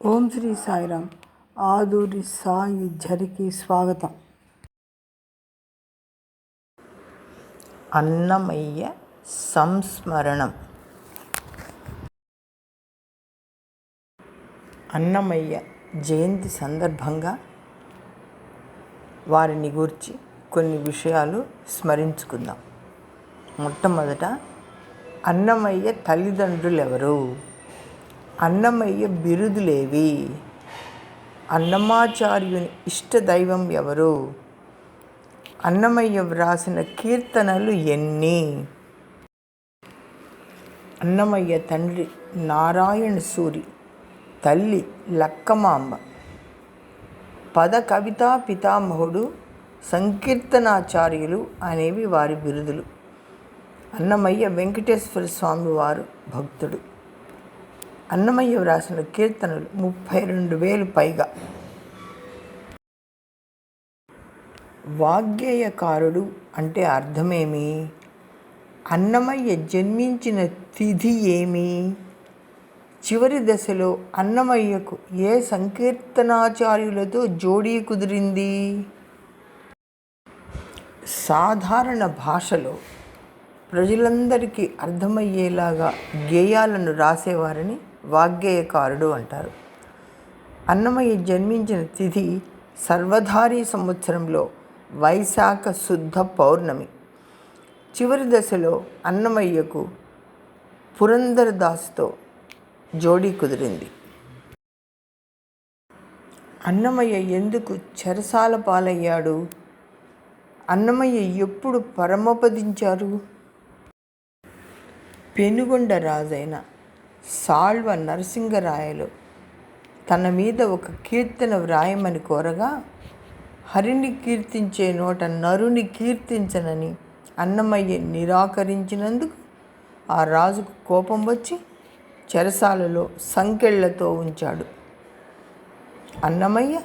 ఓం శ్రీ సాయిరామ్. ఆదూరి సాయి ఝరికి స్వాగతం. అన్నమయ్య సంస్మరణం. అన్నమయ్య జయంతి సందర్భంగా వారిని గూర్చి కొన్ని విషయాలు స్మరించుకుందాం. మొట్టమొదట, అన్నమయ్య తల్లిదండ్రులు ఎవరు? అన్నమయ్య బిరుదులేవి? అన్నమాచార్యుని ఇష్టదైవం ఎవరు? అన్నమయ్య వ్రాసిన కీర్తనలు ఎన్ని? అన్నమయ్య తండ్రి నారాయణ సూరి, తల్లి లక్కమాంబ. పద కవితా పితామహుడు, సంకీర్తనాచార్యులు అనేవి వారి బిరుదులు. అన్నమయ్య వెంకటేశ్వర స్వామి వారు భక్తుడు. అన్నమయ్య వ్రాసిన కీర్తనలు 32,000 పైగా. వాగ్గేయకారుడు అంటే అర్థమేమి? అన్నమయ్య జన్మించిన తిథి ఏమి? చివరి దశలో అన్నమయ్యకు ఏ సంకీర్తనాచార్యులతో జోడీ కుదిరింది? సాధారణ భాషలో ప్రజలందరికీ అర్థమయ్యేలాగా గేయాలను రాసేవారని వాగ్గేయకారుడు అంటారు. అన్నమయ్య జన్మించిన తిథి సర్వధారి సంవత్సరంలో వైశాఖ శుద్ధ పౌర్ణమి. చివరి దశలో అన్నమయ్యకు పురందరదాసుతో జోడీ కుదిరింది. అన్నమయ్య ఎందుకు చెరసాల పాలయ్యాడు? అన్నమయ్య ఎప్పుడు పరమపదించారు? పెనుగొండ రాజైన సాళ్వ నరసింగరాయలు తన మీద ఒక కీర్తన వ్రాయమని కోరగా, హరిని కీర్తించే నోట నరుని కీర్తించనని అన్నమయ్య నిరాకరించినందుకు ఆ రాజుకు కోపం వచ్చి చెరసాలలో సంకెళ్లతో ఉంచాడు. అన్నమయ్య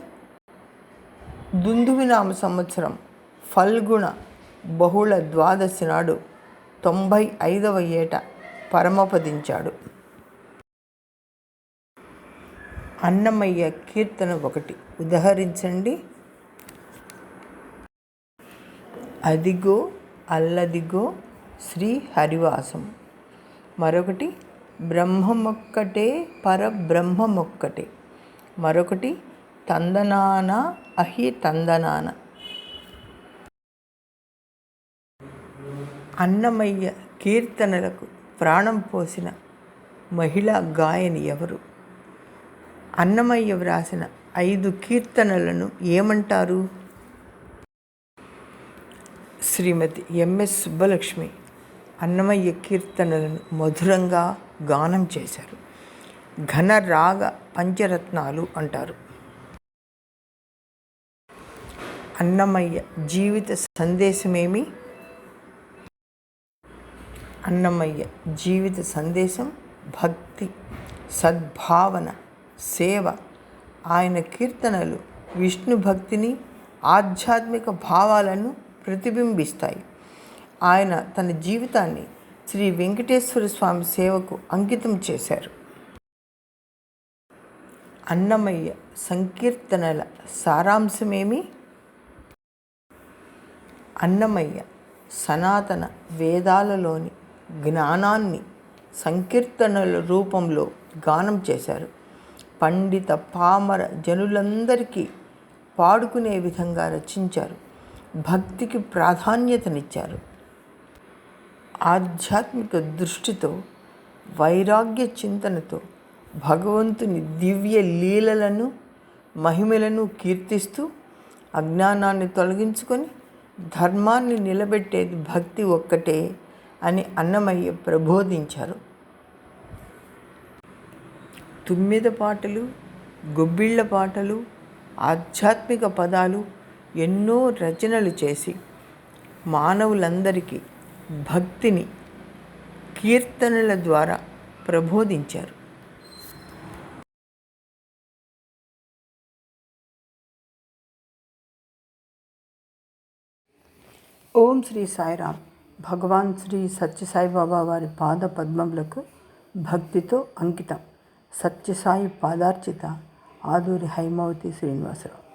దుందువినామ సంవత్సరం ఫల్గుణ బహుళ ద్వాదశి నాడు 95వ ఏట పరమపదించాడు. అన్నమయ్య కీర్తన 1 ఉదహరించండి. అదిగో అల్లదిగో శ్రీ హరివాసం. మరొకటి, బ్రహ్మమొక్కటే పరబ్రహ్మమొక్కటే. మరొకటి, తందనాన అహి తందనాన. అన్నమయ్య కీర్తనలకు ప్రాణం పోసిన మహిళా గాయని ఎవరు? అన్నమయ్య వ్రాసిన 5 కీర్తనలను ఏమంటారు? శ్రీమతి ఎంఎస్ సుబ్బలక్ష్మి అన్నమయ్య కీర్తనలను మధురంగా గానం చేశారు. ఘనరాగ పంచరత్నాలు అంటారు. అన్నమయ్య జీవిత సందేశమేమి? అన్నమయ్య జీవిత సందేశం భక్తి, సద్భావన, సేవ. ఆయన కీర్తనలు విష్ణు భక్తిని, ఆధ్యాత్మిక భావాలను ప్రతిబింబిస్తాయి. ఆయన తన జీవితాన్ని శ్రీ వెంకటేశ్వర స్వామి సేవకు అంకితం చేశారు. అన్నమయ్య సంకీర్తనల సారాంశమేమి? అన్నమయ్య సనాతన వేదాలలోని జ్ఞానాన్ని సంకీర్తనల రూపంలో గానం చేశారు. పండిత పామర జనులందరికీ పాడుకునే విధంగా రచించారు. భక్తికి ప్రాధాన్యతనిచ్చారు. ఆధ్యాత్మిక దృష్టితో, వైరాగ్య చింతనతో భగవంతుని దివ్య లీలలను, మహిమలను కీర్తిస్తూ అజ్ఞానాన్ని తొలగించుకొని ధర్మాన్ని నిలబెట్టేది భక్తి ఒక్కటే అని అన్నమయ్య ప్రబోధించారు. తుమ్మెద పాటలు, గొబ్బిళ్ళ పాటలు, ఆధ్యాత్మిక పదాలు ఎన్నో రచనలు చేసి మానవులందరికీ భక్తిని కీర్తనల ద్వారా ప్రబోధించారు. ఓం శ్రీ సాయిరామ్. భగవాన్ శ్రీ సత్యసాయిబాబా వారి పాద పద్మములకు భక్తితో అంకితం. సత్యసాయి పాదార్చిత ఆదూరి హైమావతి శ్రీనివాసరావు.